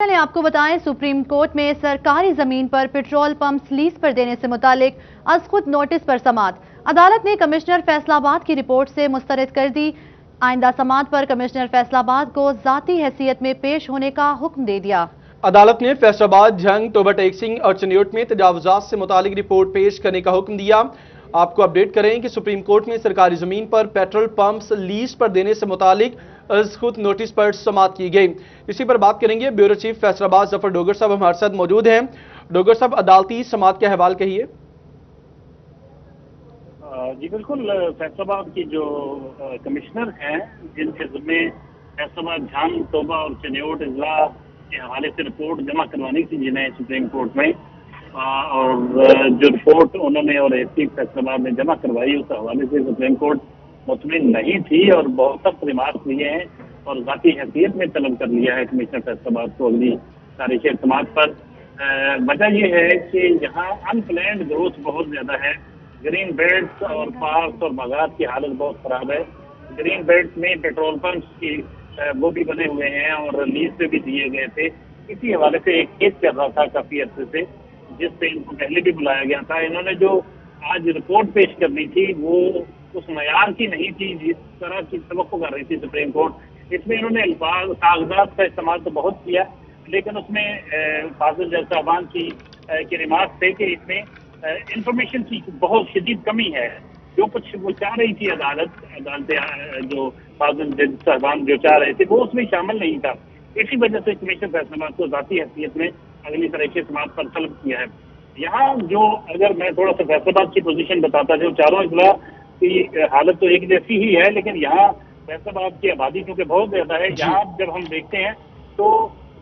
पहले आपको बताएं, सुप्रीम कोर्ट में सरकारी जमीन पर पेट्रोल पंप लीज पर देने से मुतालिक अज खुद नोटिस पर समाअत। अदालत ने कमिश्नर फैसलाबाद की रिपोर्ट से मुस्तरद कर दी। आइंदा समाअत पर कमिश्नर फैसलाबाद को जाती हैसियत में पेश होने का हुक्म दे दिया। अदालत ने फैसलाबाद, झंग, टोबा टैक्सिंग और चनियोट में तजावुजात से मुतालिक रिपोर्ट पेश करने का हुक्म दिया। आपको अपडेट करें कि सुप्रीम कोर्ट में सरकारी जमीन पर पेट्रोल पंप्स लीज पर देने से मुतालिक अज खुद नोटिस पर समाअत की गई। इसी पर बात करेंगे। ब्यूरो चीफ फैसलाबाद जफर डोगर साहब हमारे साथ मौजूद हैं। डोगर साहब, अदालती समाअत का हवाल कहिए। जी बिल्कुल, फैसलाबाद की जो कमिश्नर हैं जिनके ज़िम्मे फैसलाबाद, झांग, तोबा और चनियोट अजला के हवाले से रिपोर्ट जमा करवानी थी जिन्हें सुप्रीम कोर्ट में, और जो रिपोर्ट उन्होंने और एसपी फैसलाबाद ने जमा करवाई उस हवाले से सुप्रीम कोर्ट मुतमिन नहीं थी और बहुत सख्त रिमार्क दिए हैं और जाती हैसियत में तलब कर लिया है कमिश्नर फैसलाबाद को अगली तारीख समाअत पर। वजह यह है कि यहाँ अनप्लैन्ड ग्रोथ बहुत ज्यादा है। ग्रीन बेल्ट्स और पार्क्स और बागात की हालत बहुत खराब है। ग्रीन बेल्ट्स में पेट्रोल पंप्स की वो भी बने हुए हैं और लीज पे भी दिए गए थे। इसी हवाले से एक केस चल रहा था काफी अर्से से, जिससे इनको पहले भी बुलाया गया था। इन्होंने जो आज रिपोर्ट पेश करनी थी वो उस मयार की नहीं थी जिस तरह की तवक्को कर रही थी सुप्रीम कोर्ट। इसमें इन्होंने अल्फाज कागजात का इस्तेमाल तो बहुत किया, लेकिन उसमें फाजिल जज साहबान की रिमार्क थे कि इसमें इंफॉर्मेशन की बहुत शदीद कमी है। जो कुछ वो चाह रही थी अदालत जो फाजिल जज साहबान जो चाह रहे थे वो उसमें शामिल नहीं था। इसी वजह से कमिश्नर फैसलाबाद को जाती हैसियत में अगली तारीख समाअत पर तलब किया है। यहाँ जो अगर मैं थोड़ा सा फैसलाबाद की पोजीशन बताता, जो चारों अजला की हालत तो एक जैसी ही है, लेकिन यहाँ फैसलाबाद की आबादी क्योंकि बहुत ज्यादा है, यहाँ जब हम देखते हैं तो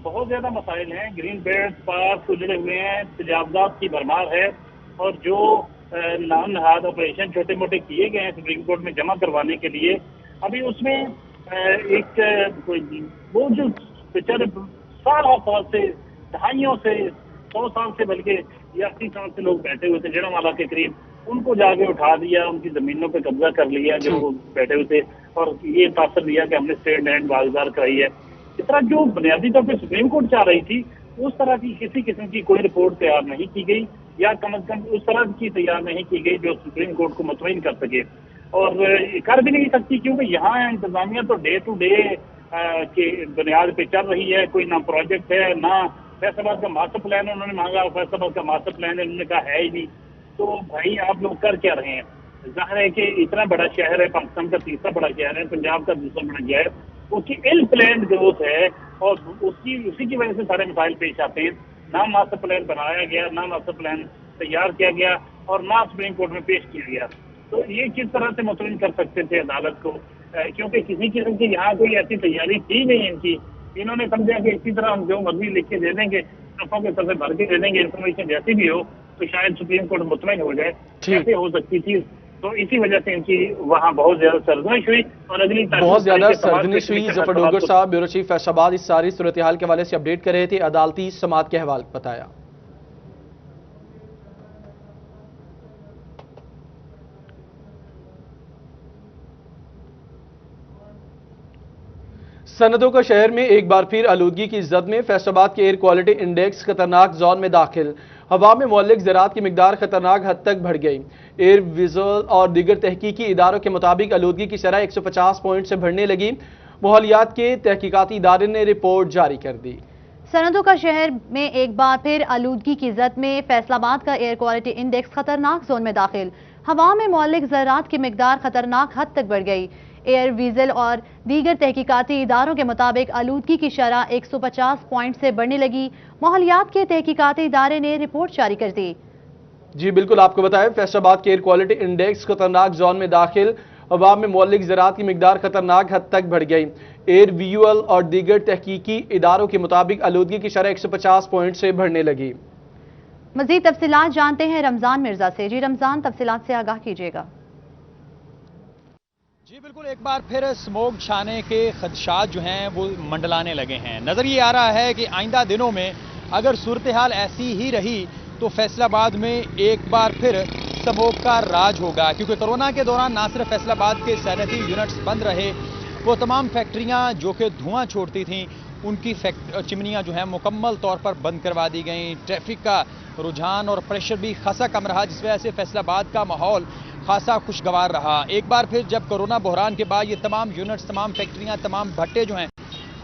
बहुत ज्यादा मसाइल हैं। ग्रीन बेल्ट पार्क उजड़े हुए हैं, तजावुजात की भरमार है और जो नाम नहाद ऑपरेशन छोटे मोटे किए गए हैं सुप्रीम कोर्ट में जमा करवाने के लिए, अभी उसमें एक वो जो बेचारे साल से, दहाइयों से, 100 साल से बल्कि या 80 साल से लोग बैठे हुए थे जड़ोंवाला के करीब, उनको जाके उठा दिया, उनकी जमीनों पे कब्जा कर लिया जो वो बैठे हुए थे और ये तासर दिया कि हमने स्टेट लैंड वागदार कराई है। इस तरह जो बुनियादी तौर पर सुप्रीम कोर्ट चाह रही थी उस तरह की किसी किस्म की कोई रिपोर्ट तैयार नहीं की गई, या कम अज कम उस तरह की तैयार नहीं की गई जो सुप्रीम कोर्ट को मुतमईन कर सके। और कर भी नहीं सकती क्योंकि यहाँ इंतजामिया तो डे टू डे की बुनियाद पे चल रही है। कोई ना प्रोजेक्ट है, ना फैसलाबाद का मास्टर प्लान उन्होंने मांगा, फैसलाबाद का मास्टर प्लान उन्होंने कहा है ही नहीं। तो भाई आप लोग कर क्या रहे हैं? जाहिर है कि इतना बड़ा शहर है, पाकिस्तान का तीसरा बड़ा शहर है, पंजाब का दूसरा बड़ा शहर, उसकी इल प्लान ग्रोथ है और उसी की वजह से सारे मसाइल पेश आते हैं। ना मास्टर प्लान बनाया गया, ना मास्टर प्लान तैयार किया गया और ना सुप्रीम कोर्ट में पेश किया गया। तो ये किस तरह से मुतमिन कर सकते थे अदालत को, क्योंकि किसी किस्म की यहाँ कोई ऐसी तैयारी थी नहीं इनकी। इन्होंने समझा कि इसी तरह हम जो मर्जी लिख के दे देंगे, सफों के सफे भर के दे देंगे, इन्फॉर्मेशन जैसी भी हो तो शायद सुप्रीम कोर्ट मुतमिन हो जाए। कैसे हो सकती थी? तो इसी वजह से इनकी वहाँ बहुत ज्यादा सरजनिश हुई और अगली बहुत ज्यादा सरजनिश हुई। जफर डोगर साहब, ब्यूरो चीफ फैसलाबाद, इस सारी सूरत हाल के हवाले से अपडेट कर रहे थे। अदालती समाअत के हवाले बताया। सनतों का शहर में एक बार फिर आलूदगी की जद में फैसलाबाद के एयर क्वालिटी इंडेक्स खतरनाक जोन में दाखिल। हवा में मौलिक ज़रात की मिकदार खतरनाक हद तक बढ़ गई। एयर विजुअल और दीगर तहकीकी इदारों के मुताबिक आलूदगी की शरह 150 पॉइंट से बढ़ने लगी। माहौलियात के तहकीकाती इदारे ने रिपोर्ट जारी कर दी। सनतों का शहर में एक बार फिर आलूदगी की जद में फैसलाबाद का एयर क्वालिटी इंडेक्स खतरनाक जोन में दाखिल। हवा में मौलिक ज़रात की मिकदार खतरनाक हद तक बढ़ गई। एयर विजल और दीगर तहकीकाती इदारों के मुताबिक आलूदगी की शरह 150 पॉइंट से बढ़ने लगी। माहौलियात के तहकीकाती इदारे ने रिपोर्ट जारी कर दी। जी बिल्कुल, आपको बताएं, फैसलाबाद के एयर क्वालिटी इंडेक्स खतरनाक जोन में दाखिल। हवा में मौलिक ज़रात की मिकदार खतरनाक हद तक बढ़ गई। एयर विजुअल और दीगर तहकीकी इदारों के मुताबिक आलूदगी की शरह 150 पॉइंट से बढ़ने लगी। मजीद तफसीलात जानते हैं रमजान मिर्जा से। जी रमजान, तफसीलात से आगाह कीजिएगा। जी बिल्कुल, एक बार फिर स्मोक छाने के खदशात जो हैं वो मंडलाने लगे हैं। नजर ये आ रहा है कि आइंदा दिनों में अगर सूरत हाल ऐसी ही रही तो फैसलाबाद में एक बार फिर स्मोक का राज होगा, क्योंकि कोरोना के दौरान ना सिर्फ फैसलाबाद के सैनिटरी यूनिट्स बंद रहे, वो तमाम फैक्ट्रियां जो कि धुआं छोड़ती थीं ان کی چمنیاں جو ہیں مکمل طور پر بند کروا دی گئیں. ٹریفک کا رجحان اور پریشر بھی خاصا کم رہا، جس وجہ سے فیصل آباد کا ماحول خاصا خوشگوار رہا. ایک بار پھر جب کورونا بحران کے بعد یہ تمام یونٹس، تمام فیکٹریاں، تمام بھٹے جو ہیں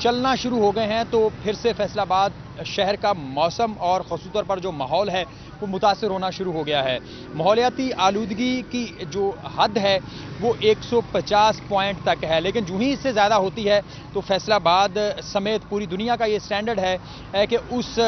چلنا شروع ہو گئے ہیں، تو پھر سے فیصل آباد شہر کا موسم اور خصوصی طور پر جو ماحول ہے وہ متاثر ہونا شروع ہو گیا ہے. ماحولیاتی آلودگی کی جو حد ہے وہ 150 پوائنٹ تک ہے، لیکن جو ہی اس سے زیادہ ہوتی ہے تو فیصل آباد سمیت پوری دنیا کا یہ سٹینڈرڈ ہے کہ اس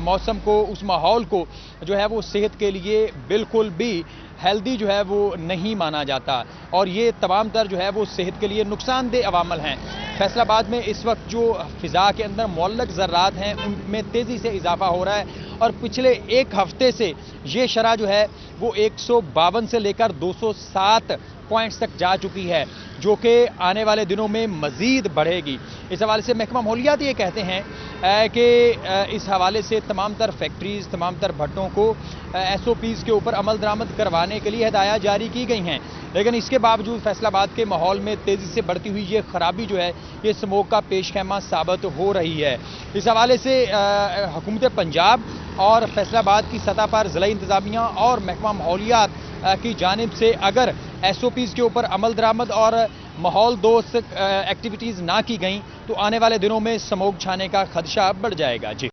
موسم کو، اس ماحول کو جو ہے وہ صحت کے لیے بالکل بھی ہیلدی جو ہے وہ نہیں مانا جاتا، اور یہ تمام تر جو ہے وہ صحت کے لیے نقصان دہ عوامل ہیں. فیصل آباد میں اس وقت جو فضا کے اندر معلق ذرات ہیں ان میں تیزی سے اضافہ ہو رہا ہے، اور پچھلے ایک ہفتے سے یہ شرح جو ہے وہ 152 سے لے کر 207 پوائنٹس تک جا چکی ہے، جو کہ آنے والے دنوں میں مزید بڑھے گی. اس حوالے سے محکمہ ماحولیات یہ کہتے ہیں کہ اس حوالے سے تمام تر فیکٹریز، تمام تر بھٹوں کو SOPs کے اوپر عمل درآمد کروانے کے لیے ہدایات جاری کی گئی ہیں، لیکن اس کے باوجود فیصل آباد کے ماحول میں تیزی سے بڑھتی ہوئی یہ خرابی جو ہے یہ اسموگ کا پیش خیمہ ثابت ہو رہی ہے. اس حوالے سے حکومت پنجاب اور فیصل آباد کی سطح پر ضلعی انتظامیہ اور محکمہ ماحولیات کی جانب سے اگر SOPs کے اوپر عمل درآمد اور ماحول دوست ایکٹیویٹیز نہ کی گئیں تو آنے والے دنوں میں اسموگ چھانے کا خدشہ بڑھ جائے گا. جی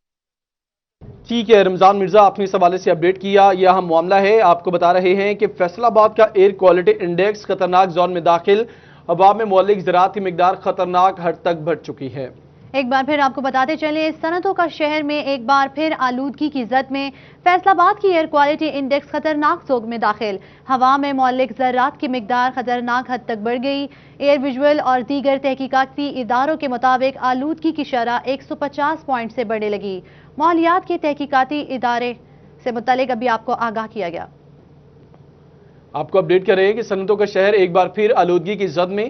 ٹھیک ہے رمضان مرزا، آپ نے اس حوالے سے اپڈیٹ کیا. یہ اہم معاملہ ہے. آپ کو بتا رہے ہیں کہ فیصل آباد کا ایئر کوالٹی انڈیکس خطرناک زون میں داخل، ہوا میں مولک ذرات کی مقدار خطرناک حد تک بڑھ چکی ہے. ایک بار پھر آپ کو بتاتے چلیں، صنعتوں کا شہر میں ایک بار پھر آلودگی کی زد میں فیصل آباد کی ایئر کوالٹی انڈیکس خطرناک زون میں داخل، ہوا میں مولک ذرات کی مقدار خطرناک حد تک بڑھ گئی. ایئر ویژول اور دیگر تحقیقاتی اداروں کے مطابق آلودگی کی شرح 150 پوائنٹ سے بڑھنے لگی. ماحولیات کے تحقیقاتی ادارے سے متعلق ابھی آپ کو آگاہ کیا گیا. آپ کو اپڈیٹ کر رہے ہیں کہ صنعتوں کا شہر ایک بار پھر آلودگی کی زد میں،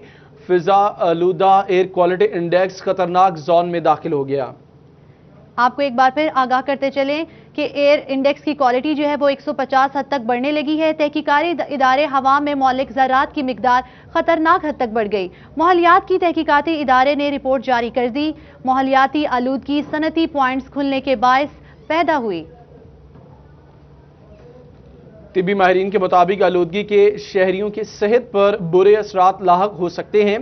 فضا آلودہ ایئر کوالٹی انڈیکس خطرناک زون میں داخل ہو گیا. آپ کو ایک بار پھر آگاہ کرتے چلیں کہ ایئر انڈیکس کی کوالٹی جو ہے وہ 150 حد تک بڑھنے لگی ہے. تحقیقاتی ادارے ہوا میں مولک ذرات کی مقدار خطرناک حد تک بڑھ گئی. ماحولیات کی تحقیقاتی ادارے نے رپورٹ جاری کر دی. ماحولیاتی آلودگی صنعتی پوائنٹس کھلنے کے باعث پیدا ہوئی. طبی ماہرین کے مطابق آلودگی کے شہریوں کی صحت پر برے اثرات لاحق ہو سکتے ہیں.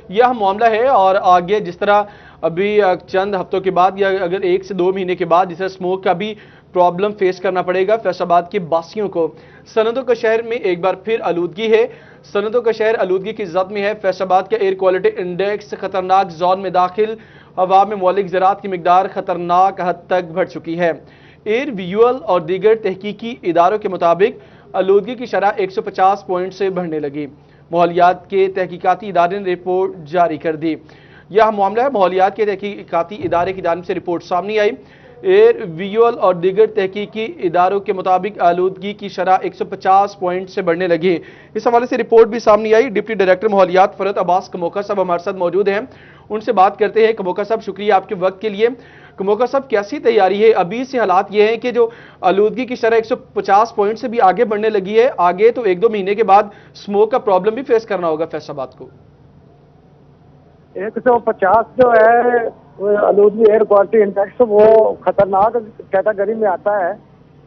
یہ اہم معاملہ ہے، اور آگے جس طرح ابھی چند ہفتوں کے بعد یا اگر 1 سے 2 مہینے کے بعد جس طرح اسموک کا بھی پرابلم فیس کرنا پڑے گا فیصل آباد کے باسیوں کو. صنعتوں کا شہر میں ایک بار پھر آلودگی ہے. صنعتوں کا شہر آلودگی کی زد میں ہے. فیصل آباد کا ایئر کوالٹی انڈیکس خطرناک زون میں داخل، ہوا میں مولک ذرات کی مقدار خطرناک حد تک بڑھ چکی ہے. ایئر ویژول اور دیگر تحقیقی اداروں کے مطابق آلودگی کی شرح 150 پوائنٹ سے بڑھنے لگی. ماحولیات کے تحقیقاتی ادارے نے رپورٹ جاری کر دی. یہ اہم معاملہ ہے. ماحولیات کے تحقیقاتی ادارے کی جانب سے رپورٹ سامنے آئی. ایئر ویژول اور دیگر تحقیقی اداروں کے مطابق آلودگی کی شرح 150 پوائنٹ سے بڑھنے لگی. اس حوالے سے رپورٹ بھی سامنے آئی. ڈپٹی ڈائریکٹر ماحولیات فرحت عباس کموکا صاحب ہمارے ساتھ موجود ہیں، ان سے بات کرتے ہیں. کموکا صاحب شکریہ آپ کے وقت کے لیے. کموکا صاحب کیسی تیاری ہے؟ ابھی سے حالات یہ ہیں کہ جو آلودگی کی شرح 150 پوائنٹ سے بھی آگے بڑھنے لگی ہے، آگے تو 1-2 مہینے کے بعد اسموک کا پرابلم بھی فیس کرنا ہوگا فیصل آباد کو. 150 جو ہے آلودگی ایئر کوالٹی انڈیکس وہ خطرناک کیٹیگری میں آتا ہے،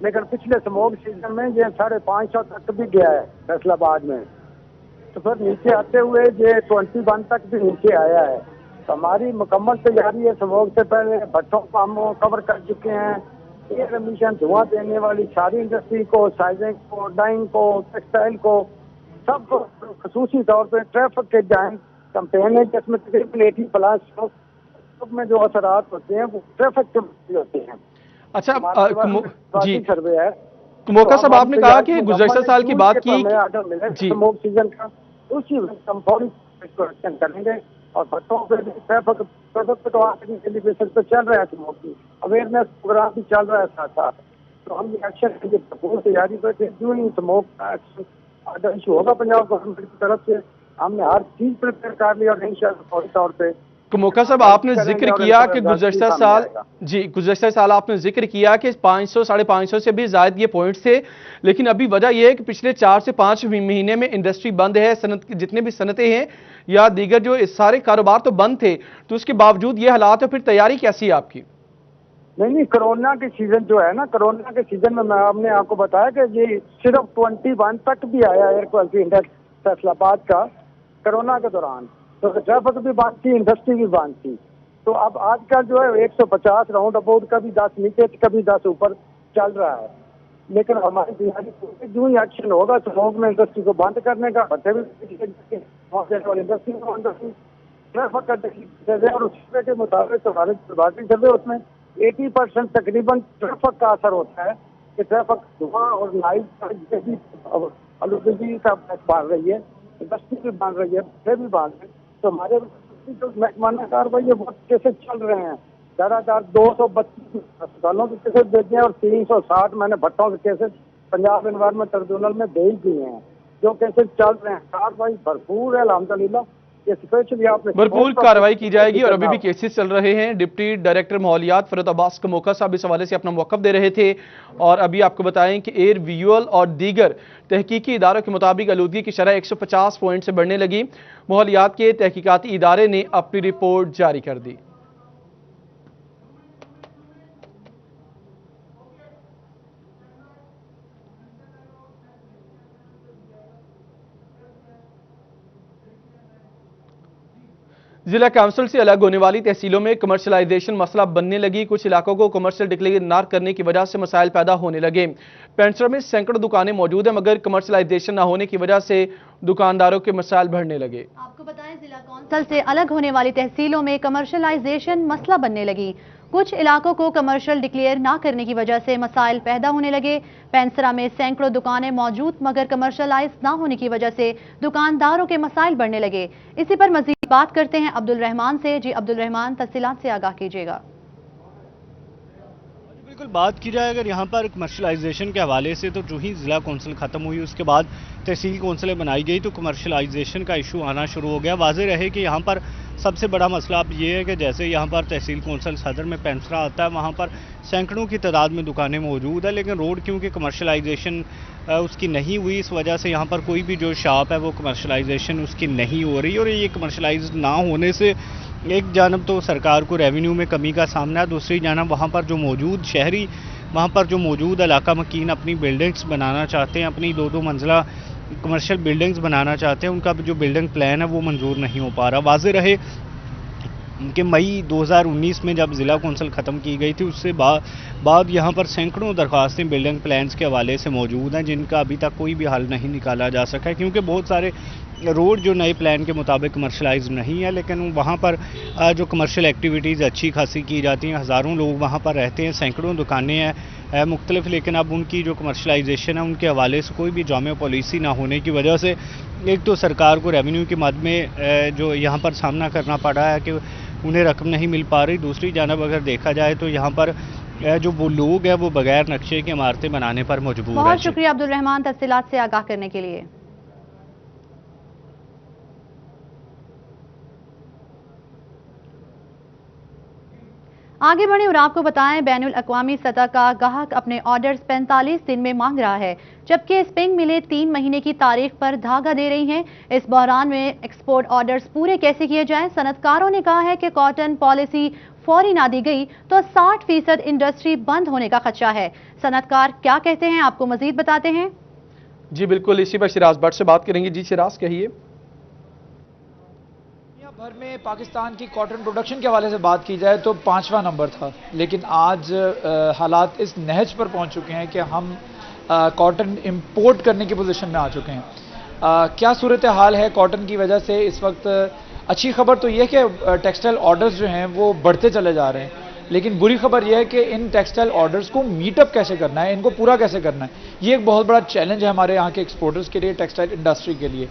لیکن پچھلے اسموگ سیزن میں یہ 550 تک بھی گیا ہے فیصل آباد میں. تو پھر نیچے آتے ہوئے یہ 21 تک بھی نیچے آیا ہے. تو ہماری مکمل تیاری ہے. اسموگ سے پہلے بھٹوں کو ہم کور کر چکے ہیں. ایئر ایمیشن دھواں دینے والی ساری انڈسٹری کو، سائزنگ کو، ڈائنگ کو، ٹیکسٹائل کو، سب کو خصوصی طور پہ ٹریفک کے جائیں کمپین ہے جس میں تقریباً 80+ میں جو اثرات ہوتے ہیں وہ ٹریفک کے ہوتے ہیں. اچھا جی سروے ہے. کموکا صاحب آپ نے کہا کہ گزشتہ سال کی بات کی جی سیزن کا اسی وقت ہم فوری ایکشن کریں گے، اور بچوں پہ ٹریفک ڈیلی بیسس پہ چل رہا ہے اسموگ کی اویئرنیس پروگرام بھی چل رہا ہے ساتھ ساتھ. تو ہم یہ ایکشن کی بھرپور تیاری پہ جو ہی اسموگ کا ایکشن ایشو ہوگا پنجاب گورنمنٹ کی طرف سے ہم نے ہر چیز پریپیئر کر لی، اور انشاءاللہ فوری طور پہ कमोका साहब, आपने जिक्र किया कि गुज़श्ता साल आपने जिक्र किया कि 500 550 से भी ज़ायद ये पॉइंट्स थे, लेकिन अभी वजह यह है कि पिछले 4 से 5 महीने में इंडस्ट्री बंद है, जितने भी सनतें हैं या दीगर जो सारे कारोबार तो बंद थे, तो उसके बावजूद ये हालात है, फिर तैयारी कैसी है आपकी? नहीं, कोरोना के सीजन जो है ना, कोरोना के सीजन में हमने आपको बताया कि ये सिर्फ 21 तक भी आया एयर क्वालिटी इंडेक्स फैसलाबाद का कोरोना के दौरान, तो ट्रैफिक भी बंद थी, इंडस्ट्री भी बंद थी। तो अब आजकल जो है 150 राउंड अबाउट, कभी 10 नीचे कभी 10 ऊपर चल रहा है। लेकिन हमारी तैयारी जो ही एक्शन होगा स्मोक में इंडस्ट्री को बंद करने का, बच्चे भी इंडस्ट्री को बंद ट्रैफिक और उस के मुताबिक हमारे चल रहे उसमें 80% तकरीबन ट्रैफिक का असर होता है कि ट्रैफिक धुआं और लाइट भी आलूदगी का बढ़ रही है, इंडस्ट्री भी बढ़ रही है, बच्चे भी बढ़ रहे हैं। तो हमारे जो महकमाना कार्रवाई है बहुत केसेस चल रहे हैं, लगातार 232 अस्पतालों के केसेस भेजे हैं और 360 मैंने भट्टों के केसेस पंजाब एनवायरमेंट ट्रिब्यूनल में भेज दिए हैं। जो केसेस चल रहे हैं, कार्रवाई भरपूर है अल्हम्दुलिल्लाह, स्पेशली आपने भरपूर कार्रवाई की जाएगी और अभी भी केसेस चल रहे हैं। डिप्टी डायरेक्टर माहौलियात फरत अब्बास कमोका साहब इस हवाले से अपना मौक़िफ़ दे रहे थे और अभी आपको बताएं कि एयर विजुअल और दीगर तहकीकी इदारों के मुताबिक आलूदगी की शरह 150 पॉइंट से बढ़ने लगी। माहौलियात के तहकीकाती इदारे ने अपनी रिपोर्ट जारी कर दी। जिला काउंसिल से अलग होने वाली तहसीलों में कमर्शलाइजेशन मसला बनने लगी। कुछ इलाकों को कमर्शियल डिक्लेयर न करने की वजह से मसाइल पैदा होने लगे। पेंसरा में सैकड़ों दुकानें मौजूद हैं, मगर कमर्शलाइजेशन न होने की वजह से दुकानदारों के मसाइल बढ़ने लगे। आपको बताएं, जिला काउंसिल से अलग होने वाली तहसीलों में कमर्शलाइजेशन मसला बनने लगी। कुछ इलाकों को कमर्शियल डिक्लेयर ना करने की वजह से मसाइल पैदा होने लगे। पेंसरा में सैकड़ों दुकानें मौजूद मगर कमर्शलाइज ना होने की वजह से दुकानदारों के मसाइल बढ़ने लगे। इसी पर मजीद बात करते हैं अब्दुल रहमान से। जी अब्दुल रहमान, तफसीलात से आगाह कीजिएगा। बिल्कुल, बात की जाए अगर यहाँ पर कमर्शलाइजेशन के हवाले से, तो जो ही ज़िला कौंसिल ख़त्म हुई उसके बाद तहसील कौंसिलें बनाई गई तो कमर्शलाइजेशन का इशू आना शुरू हो गया। वाज़ेह रहे कि यहाँ पर सबसे बड़ा मसला अब ये है कि जैसे यहाँ पर तहसील कौंसिल सदर में पेंसरा आता है, वहाँ पर सैकड़ों की तादाद में दुकानें मौजूद है, लेकिन रोड क्योंकि कमर्शलाइजेशन उसकी नहीं हुई, इस वजह से यहाँ पर कोई भी जो शॉप है वो कमर्शलाइजेशन उसकी नहीं हो रही। और ये कमर्शलाइज ना होने से एक जानब तो सरकार को रेवेन्यू में कमी का सामना है, दूसरी जानब वहाँ पर जो मौजूद शहरी, वहाँ पर जो मौजूद इलाका मकीन अपनी बिल्डिंग्स बनाना चाहते हैं, अपनी 2-2 मंजिला कमर्शियल बिल्डिंग्स बनाना चाहते हैं, उनका जो बिल्डिंग प्लान है वो मंजूर नहीं हो पा रहा। वाज़ेह रहे कि मई 2019 में जब ज़िला कौंसिल ख़त्म की गई थी उससे बाद यहाँ पर सैकड़ों दरख्वास्तें बिल्डिंग प्लान्स के हवाले से मौजूद हैं, जिनका अभी तक कोई भी हल नहीं निकाला जा सका है, क्योंकि बहुत सारे रोड जो नए प्लान के मुताबिक कमर्शलाइज नहीं है, लेकिन वहाँ पर जो कमर्शियल एक्टिविटीज़ अच्छी खासी की जाती हैं, हज़ारों लोग वहाँ पर रहते हैं, सैकड़ों दुकानें हैं मुख्तलिफ, लेकिन अब उनकी जो कमर्शलाइजेशन है उनके हवाले से कोई भी जामे पॉलिसी ना होने की वजह से एक तो सरकार को रेवेन्यू की मद में जो यहाँ पर सामना करना पड़ा है कि उन्हें रकम नहीं मिल पा रही, दूसरी जानब अगर देखा जाए तो यहाँ पर जो वो लोग हैं वो बगैर नक्शे की इमारतें बनाने पर मजबूर हैं। बहुत शुक्रिया अब्दुल रहमान, तफसीलात से आगाह करने के लिए। आगे बढ़े और आपको बताएं, बैनुल अक़वामी सतह का गाहक अपने ऑर्डर्स 45 दिन में मांग रहा है, जबकि स्पिन मिलें 3 महीने की तारीख पर धागा दे रही हैं। इस बहरान में एक्सपोर्ट ऑर्डर्स पूरे कैसे किए जाएं? सनतकारों ने कहा है कि कॉटन पॉलिसी फौरी ना दी गई तो 60% इंडस्ट्री बंद होने का खदशा है। सनतकार क्या कहते हैं, आपको मजीद बताते हैं। जी बिल्कुल, इसी पर शिराज भट्ट से बात करेंगे। जी शिराज, कहिए। भर में पाकिस्तान की कॉटन प्रोडक्शन के हवाले से बात की जाए तो 5वां नंबर था, लेकिन आज हालात इस नहज पर पहुंच चुके हैं कि हम कॉटन इंपोर्ट करने की पोजीशन में आ चुके हैं। क्या सूरत हाल है कॉटन की वजह से इस वक्त? अच्छी खबर तो यह कि टेक्सटाइल ऑर्डर्स जो हैं वो बढ़ते चले जा रहे हैं, लेकिन बुरी खबर यह है कि इन टेक्सटाइल ऑर्डर्स को मीटअप कैसे करना है, इनको पूरा कैसे करना है, ये एक बहुत बड़ा चैलेंज है हमारे यहाँ के एक्सपोर्टर्स के लिए, टेक्सटाइल इंडस्ट्री के लिए।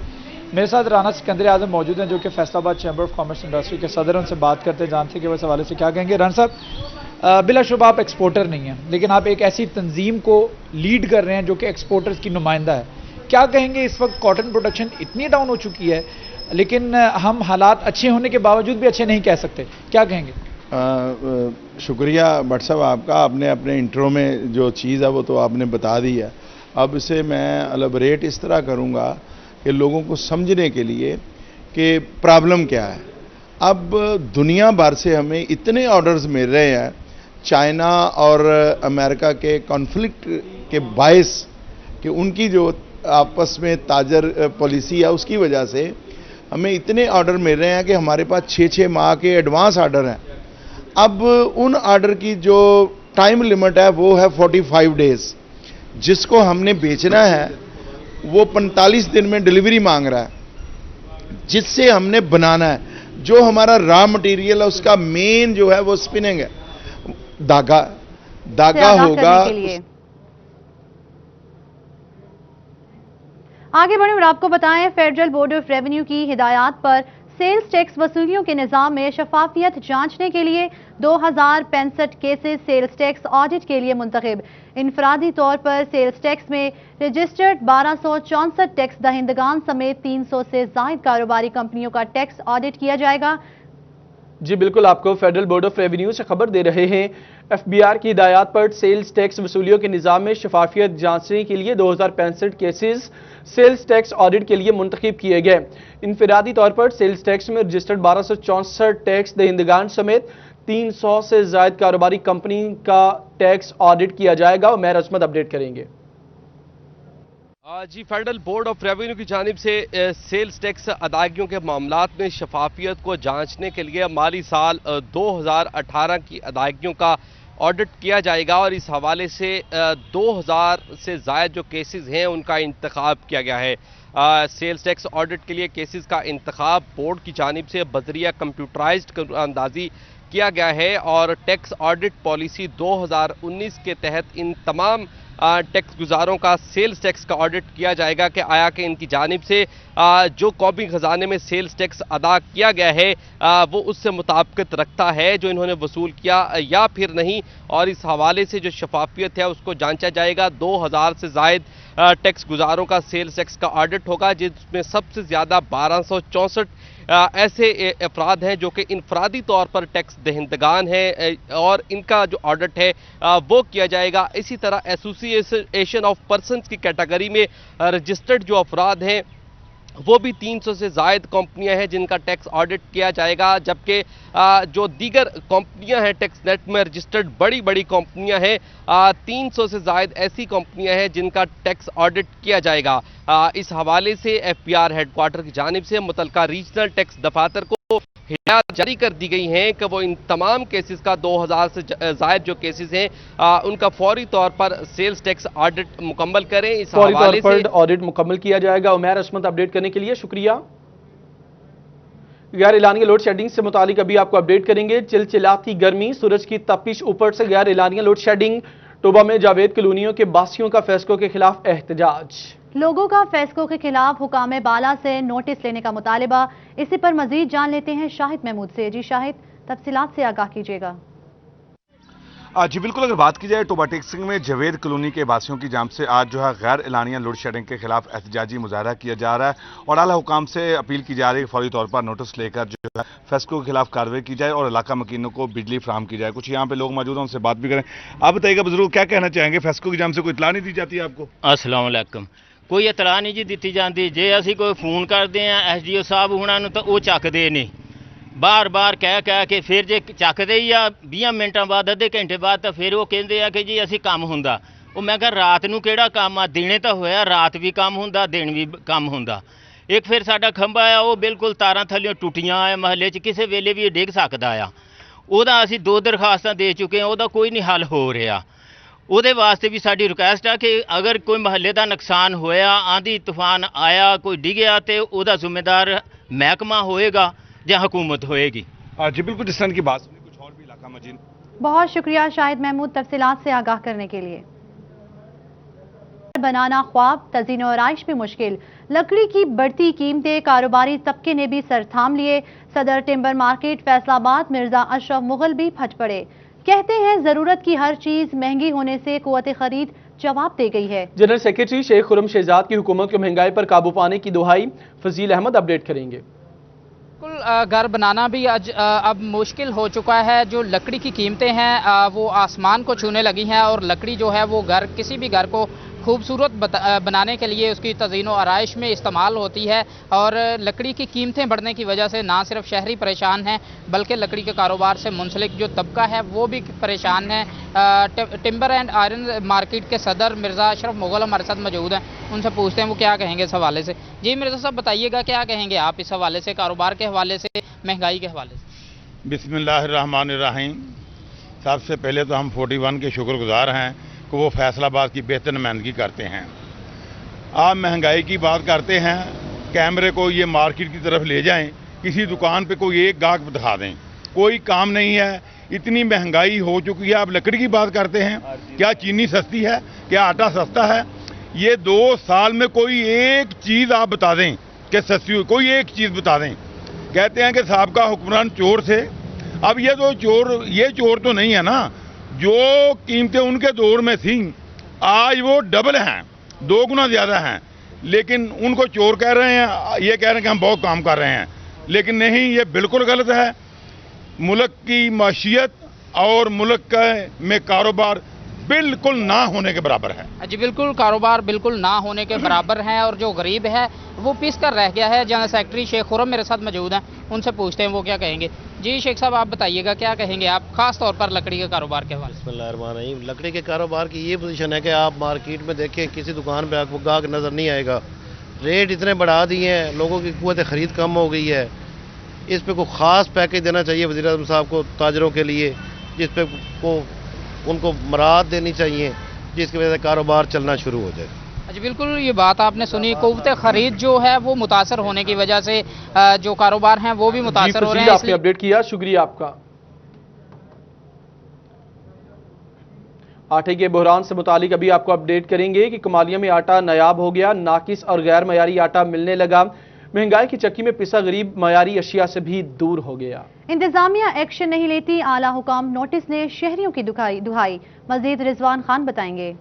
मेरे साथ राना सिकंदर आजम मौजूद हैं जो कि Faisalabad chamber of commerce industry के सदर, उनसे बात करते हैं, जानते हैं कि वो इस हवाले से क्या कहेंगे। राना साहब, बिलाशुबा आप एक्सपोर्टर नहीं हैं, लेकिन आप एक ऐसी तंजीम को लीड कर रहे हैं जो कि एक्सपोर्टर्स की नुमाइंदा है। क्या कहेंगे, इस वक्त कॉटन प्रोडक्शन इतनी डाउन हो चुकी है लेकिन हम हालात अच्छे होने के बावजूद भी अच्छे नहीं कह सकते। क्या कहेंगे? शुक्रिया भट्ट साहब आपका, आपने अपने इंट्रो में जो चीज़ है वो तो आपने बता दी है। अब इसे मैं एलैबोरेट इस तरह करूँगा कि लोगों को समझने के लिए कि प्रॉब्लम क्या है। अब दुनिया भर से हमें इतने ऑर्डर्स मिल रहे हैं चाइना और अमेरिका के कॉन्फ्लिक्ट के बायस कि उनकी जो आपस में ताजर पॉलिसी है उसकी वजह से हमें इतने ऑर्डर मिल रहे हैं कि हमारे पास 6-6 माह के एडवांस ऑर्डर हैं। अब उन ऑर्डर की जो टाइम लिमिट है वो है 45 डेज। जिसको हमने बेचना है वो 45 दिन में डिलीवरी मांग रहा है, जिससे हमने बनाना है। जो हमारा रॉ मटेरियल है उसका मेन जो है वो स्पिनिंग है, धागा होगा। आगे बढ़े और आपको बताएं, फेडरल बोर्ड ऑफ रेवेन्यू की हिदायत पर सेल्स टैक्स वसूलियों के निज़ाम में शफाफियत जांचने के लिए 2065 केसेस सेल्स टैक्स ऑडिट के लिए मुंतखब। इनफरादी तौर पर सेल्स टैक्स में रजिस्टर्ड 1264 टैक्स दहिंदगान समेत 300 से ज़ायद कारोबारी कंपनियों का टैक्स ऑडिट किया जाएगा। जी बिल्कुल, आपको फेडरल बोर्ड ऑफ रेवेन्यू से खबर दे रहे हैं। एफबीआर की हिदायत पर सेल्स टैक्स वसूलियों के निज़ाम में शफाफियत जांचने के लिए 2065 केसेस सेल्स टैक्स ऑडिट के लिए मुंतखब किए गए। इनफरादी तौर पर सेल्स टैक्स में रजिस्टर्ड 1264 टैक्स दहिंदगान समेत 300 से ज़ायद कारोबारी कंपनी का टैक्स ऑडिट किया जाएगा। और मैं रस्मत अपडेट करेंगे। जी, फेडरल बोर्ड ऑफ रेवेन्यू की जानिब से सेल्स टैक्स अदायगियों के मामलात में शफाफियत को जांचने के लिए माली साल 2018 की अदायगियों का ऑडिट किया जाएगा और इस हवाले से 2000 से ज़ायद जो केसेस हैं उनका इंतखाब किया गया है। सेल्स टैक्स ऑडिट के लिए केसेस का इंतखाब बोर्ड की जानिब से बजरिया कंप्यूटराइज्ड अंदाजी किया गया है और टैक्स ऑडिट पॉलिसी 2019 के तहत इन तमाम टैक्स गुजारों का सेल्स टैक्स का ऑडिट किया जाएगा कि आया कि इनकी जानिब से जो कौमी खजाने में सेल्स टैक्स अदा किया गया है वो उससे मुताबिकत रखता है जो इन्होंने वसूल किया या फिर नहीं। और इस हवाले से जो शफाफियत है उसको जांचा जाएगा। 2000 से ज़ायद टैक्स गुजारों का सेल्स टैक्स का ऑडिट होगा, जिसमें सबसे ज़्यादा 1264 ऐसे अफराद हैं जो कि इनफरादी तौर पर टैक्स दहिंदगान हैं और इनका जो ऑडिट है वो किया जाएगा। इसी तरह एसोसिएशन ऑफ पर्सन्स की कैटेगरी में रजिस्टर्ड जो अफराद हैं वो भी 300 से ज़ायद कंपनियां हैं जिनका टैक्स ऑडिट किया जाएगा, जबकि जो दीगर कंपनियां हैं टैक्स नेट में रजिस्टर्ड बड़ी बड़ी कंपनियां हैं 300 से ज़ायद ऐसी कंपनियां हैं जिनका टैक्स ऑडिट किया जाएगा। इस हवाले से एफबीआर हेडक्वार्टर की जानिब से मुतलका रीजनल टैक्स दफातर को हिदायत जारी कर दी गई हैं कि वो इन तमाम केसेस का 2000 से ज़ायद जो केसेस हैं उनका फौरी तौर पर सेल्स टैक्स ऑडिट मुकम्मल करें। इस हवाले से ऑडिट मुकम्मल किया जाएगा। उमैर असमत अपडेट करने के लिए शुक्रिया। गैर एलानिया लोड शेडिंग से मुतालिक अभी आपको अपडेट करेंगे। चिलचिलाती गर्मी, सूरज की तपिश, ऊपर से गैर एलानिया लोड शेडिंग। टोबा में जावेद कॉलोनियों के बासियों का फैसलों के खिलाफ एहतजाज। लोगों का फैसलों के खिलाफ हुकाम बाला से नोटिस लेने का मुतालिबा। इसी पर मजीद जान लेते हैं शाहिद महमूद से। जी शाहिद, तफसीलात से आगाह कीजिएगा। जी बिल्कुल, अगर बात की जाए टोबा टेक्सिंग में जावेद कॉलोनी के वासियों की जानिब से आज जो है गैर एलानिया लोड शेडिंग के खिलाफ एहतजाजी मुजाहरा किया जा रहा है और आला हुकाम से अपील की जा रही है फौरी तौर पर नोटिस लेकर जो है फैसलों के खिलाफ कार्रवाई की जाए और इलाका मकीनों को बिजली फराहम की जाए। कुछ यहाँ पे लोग मौजूद हैं, उनसे बात भी करें। आप बताइएगा बुजुर्ग, क्या कहना चाहेंगे? फैसलों की जानिब से कोई इतला नहीं दी जाती है आपको? अस्सलाम वालेकुम। कोई इतला नहीं जी दी जाती। जे असी कोई फोन करते हैं SDO साहब हुणां तो वो चकते नहीं, बार बार कह के फिर जे चकते ही आ 20 मिनटां बाद अद्धे घंटे बाद तो फिर वो कहते हैं कि जी असी काम हुंदा। वो मैं कहा रात नूं किहड़ा काम आ? दिने तो होया, रात भी काम हुंदा, दिन भी काम हुंदा। एक फिर साडा खंभा आ वो बिल्कुल तारां थल्लियों टुटियां आ, महल्ले 'च किसी वेले भी डिग सकदा आ। ਉਹਦਾ ਅਸੀਂ 2 ਦਰਖਾਸਤਾਂ ਦੇ ਚੁੱਕੇ ਹਾਂ, ਉਹਦਾ ਕੋਈ ਨਹੀਂ ਹੱਲ ਹੋ ਰਿਹਾ। ਉਹਦੇ ਵਾਸਤੇ ਵੀ ਸਾਡੀ ਰਿਕੁਐਸਟ ਆ ਕਿ ਅਗਰ ਕੋਈ ਮਹੱਲੇ ਦਾ ਨੁਕਸਾਨ ਹੋਇਆ, ਆਂधी ਤੂਫਾਨ ਆਇਆ, ਕੋਈ ਡਿੱਗਿਆ ਤੇ ਉਹਦਾ ਜ਼ਿੰਮੇਦਾਰ महकमा होएगा या हुकूमत होएगी। जी बिल्कुल, जिस तरह की बात सुनी, कुछ और भी इलाका मजीद। बहुत शुक्रिया शाहिद महमूद तफसीलात से आगाह करने के लिए। बनाना ख्वाब, तज़ीन और आइश भी मुश्किल। लकड़ी की बढ़ती कीमतें कारोबारी तबके ने भी सर थाम लिए। सदर टिम्बर मार्केट फैसलाबाद मिर्जा अशरफ मुगल भी फट पड़े। कहते हैं जरूरत की हर चीज महंगी होने से कुव्वत खरीद जवाब दे गई है। जनरल सेक्रेटरी शेख खुरम शहजाद की हुकूमत को महंगाई पर काबू पाने की दुहाई। फजील अहमद अपडेट करेंगे। घर बनाना भी अब मुश्किल हो चुका है। जो लकड़ी की कीमतें हैं वो आसमान को छूने लगी हैं और लकड़ी जो है वो किसी भी घर को खूबसूरत बनाने के लिए उसकी तज़ीन व आराइश में इस्तेमाल होती है। और लकड़ी की कीमतें बढ़ने की वजह से ना सिर्फ शहरी परेशान हैं बल्कि लकड़ी के कारोबार से मुंसलिक जो तबका है वो भी परेशान है। टिम्बर एंड आयरन मार्केट के सदर मिर्ज़ा अशरफ मुग़ल हमारे साथ मौजूद हैं, उनसे पूछते हैं वो क्या कहेंगे इस हवाले से। जी मिर्ज़ा साहब बताइएगा, क्या कहेंगे आप इस हवाले से, कारोबार के हवाले से, महंगाई के हवाले से? बिस्मिल्लाहिर्रहमानिर्रहीम। सबसे पहले तो हम 41 के शुक्रगुजार हैं कि वो फैसलाबाद की बेहतर नुमाइंदगी करते हैं। आप महंगाई की बात करते हैं, कैमरे को ये मार्केट की तरफ ले जाएं, किसी दुकान पे कोई एक गाहक दिखा दें, कोई काम नहीं है। इतनी महंगाई हो चुकी है। आप लकड़ी की बात करते हैं, क्या चीनी सस्ती है, क्या आटा सस्ता है? ये 2 साल में कोई एक चीज़ आप बता दें कि सस्ती हुई, कोई एक चीज़ बता दें। कहते हैं कि साहब का हुक्मरान चोर थे। अब ये चोर तो नहीं है ना। जो कीमतें उनके दौर में थी आज वो डबल हैं, 2 गुना ज़्यादा हैं, लेकिन उनको चोर कह रहे हैं, ये कह रहे हैं कि हम बहुत काम कर रहे हैं। लेकिन नहीं, ये बिल्कुल गलत है। मुल्क की माशियत और मुल्क में कारोबार बिल्कुल ना होने के बराबर है। जी बिल्कुल, कारोबार बिल्कुल ना होने के बराबर है और जो गरीब है वो पीस कर रह गया है। जनरल सेक्रेटरी शेख खुरम मेरे साथ मौजूद हैं, उनसे पूछते हैं वो क्या कहेंगे। जी शेख साहब आप बताइएगा, क्या कहेंगे आप खास तौर पर लकड़ी के कारोबार के हवाले से? बिस्मिल्लाहिर्रहमानिर्रहीम। लकड़ी के कारोबार की ये पोजीशन है कि आप मार्केट में देखें, किसी दुकान पे आपको गाहक नज़र नहीं आएगा। रेट इतने बढ़ा दिए हैं, लोगों की कुव्वत ख़रीद कम हो गई है। इस पे कोई ख़ास पैकेज देना चाहिए वज़ीर आज़म साहब को ताजरों के लिए, जिस पे उनको मराहत देनी चाहिए, जिसकी वजह से कारोबार चलना शुरू हो जाए। जी बिल्कुल, ये बात आपने सुनी। कुव्वत ख़रीद जो है वो मुतासर होने की वजह से जो कारोबार हैं वो भी मुतासर हो रहे हैं। आपने अपडेट किया, शुक्रिया आपका। आटे के बहरान से मुतालिक अभी आपको अपडेट करेंगे कि कमालिया में आटा नायाब हो गया, नाकिस और गैर मयारी आटा मिलने लगा। महंगाई की चक्की में पिसा गरीब मयारी अशिया से भी दूर हो गया। इंतजामिया एक्शन नहीं लेती, आला हुकाम नोटिस ने शहरियों की दुहाई। मजीद रिजवान खान बताएंगे।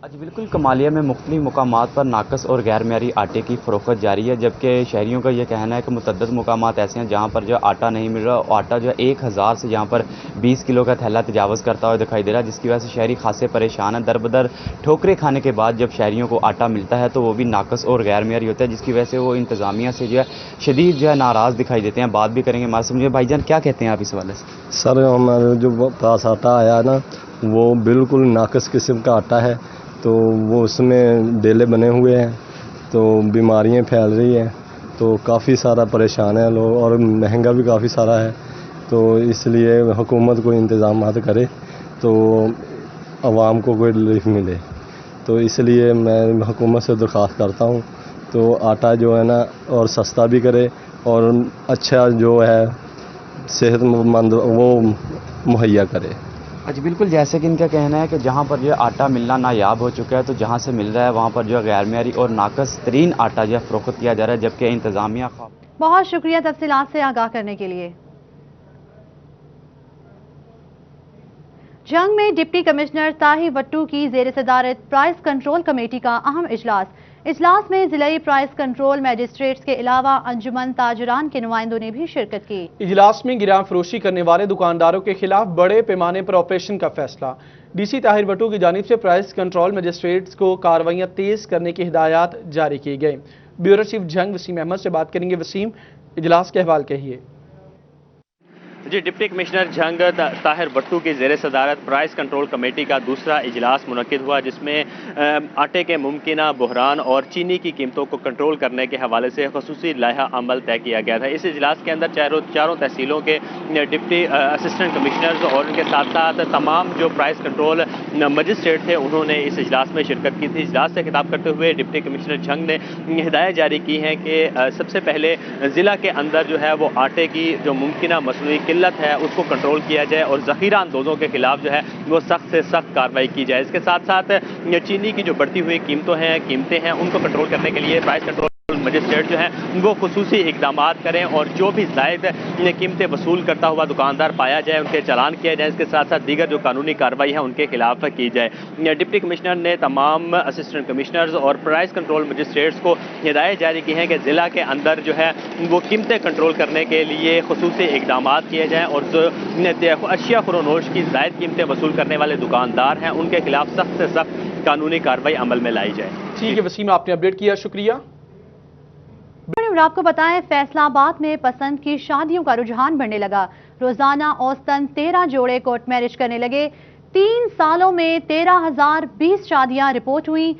जी बिल्कुल, कमालिया में मुख्तलिफ मुकामात पर नाकस और गैर मयारी आटे की फ़रोख्त जारी है, जबकि शहरियों का यह कहना है कि मुतअद्दिद मुकामात ऐसे हैं जहाँ पर जो आटा नहीं मिल रहा। आटा जो 1000 से यहाँ पर 20 किलो का थैला तजावज़ करता हुआ दिखाई दे रहा है, जिसकी वजह से शहरी खासे परेशान हैं। दरबदर ठोकरे खाने के बाद जब शहरियों को आटा मिलता है तो वो भी नाकस और गैर मयारी होता है, जिसकी वजह से वो इंतज़ामिया से जो है शदीद जो है नाराज़ दिखाई देते हैं। बात भी करेंगे हमारे समझे। भाईजान क्या कहते हैं आप इस वाले से? सर हमारे जो पास आटा आया ना वो बिल्कुल नाकस किस्म का आटा है, तो वो उसमें डेले बने हुए हैं, तो बीमारियां फैल रही हैं, तो काफ़ी सारा परेशान है लोग और महंगा भी काफ़ी सारा है। तो इसलिए हुकूमत को इंतज़ाम करे तो आवाम को कोई रिलीफ मिले। तो इसलिए मैं हुकूमत से दरख्वास्त करता हूँ तो आटा जो है ना और सस्ता भी करे और अच्छा जो है सेहतमंद वो मुहैया करे। अच्छा बिल्कुल, जैसे कि इनका कहना है कि जहाँ पर जो आटा मिलना नायाब हो चुका है, तो जहाँ से मिल रहा है वहाँ पर जो गैर मयारी और नाकस तरीन आटा जो है फ़रोख्त किया जा रहा है, जबकि इंतज़ामिया। बहुत शुक्रिया तफसीलात से आगाह करने के लिए। जंग में डिप्टी कमिश्नर ताहिर वट्टू की ज़ेर सदारत प्राइस कंट्रोल कमेटी का अहम इजलास में जिलाई प्राइस कंट्रोल मैजिस्ट्रेट्स के अलावा अंजुमन ताजरान के नुमाइंदों ने भी शिरकत की। इजलास में गिराम फरोशी करने वाले दुकानदारों के खिलाफ बड़े पैमाने पर ऑपरेशन का फैसला। डीसी ताहिर वट्टू की जानिब से प्राइस कंट्रोल मैजिस्ट्रेट्स को कार्रवाइयां तेज करने की हिदायत जारी की गई। ब्यूरो चीफ जंग वसीम अहमद से बात करेंगे। वसीम, इजलास के हवाल कहिए। जी, डिप्टी कमिश्नर जंग ताहिर वट्टू की ज़ेर सदारत प्राइस कंट्रोल कमेटी का दूसरा इजलास मुनक्किद हुआ, जिसमें आटे के मुमकिना बहरान और चीनी की कीमतों को कंट्रोल करने के हवाले से खसूसी लाइहा अमल तय किया गया था। इस इजलास के अंदर चारों तहसीलों के डिप्टी असिस्टेंट कमिश्नर्स और उनके साथ साथ तमाम जो प्राइस कंट्रोल मजिस्ट्रेट थे उन्होंने इस इजलास में शिरकत की थी। इजलास से खिताब करते हुए डिप्टी कमिश्नर जंग ने हिदायत जारी की हैं कि सबसे पहले ज़िला के अंदर जो है वो आटे की जो मुमकिना मसनूई किल्लत है उसको कंट्रोल किया जाए और ज़ख़ीरा अंदोज़ों के खिलाफ जो है वो सख्त से सख्त कार्रवाई की जाए। इसके साथ साथ चीनी की जो बढ़ती हुई कीमतें हैं उनको कंट्रोल करने के लिए प्राइस कंट्रोल मजिस्ट्रेट जो हैं वो खुसूसी इकदामात करें और जो भी जायद कीमतें वसूल करता हुआ दुकानदार पाया जाए उनके चालान किया जाए। इसके साथ साथ दीगर जो कानूनी कार्रवाई है उनके खिलाफ की जाए। डिप्टी कमिश्नर ने तमाम असिस्टेंट कमिश्नर्स और प्राइस कंट्रोल मजिस्ट्रेट्स को हिदायत जारी की हैं कि ज़िला के अंदर जो है वो कीमतें कंट्रोल करने के लिए खुसूसी इकदामात किए जाएँ और जो अशिया फरोनोश की जायद कीमतें वसूल करने वाले दुकानदार हैं उनके खिलाफ सख्त से सख्त कानूनी कार्रवाई अमल में लाई जाए। ठीक है वसीम, आपने अपडेट किया, शुक्रिया। और आपको बताएं, फैसलाबाद में पसंद की शादियों का रुझान बढ़ने लगा। रोजाना औसतन 13 जोड़े कोर्ट मैरिज करने लगे। 3 सालों में 13,020 शादियां रिपोर्ट हुई।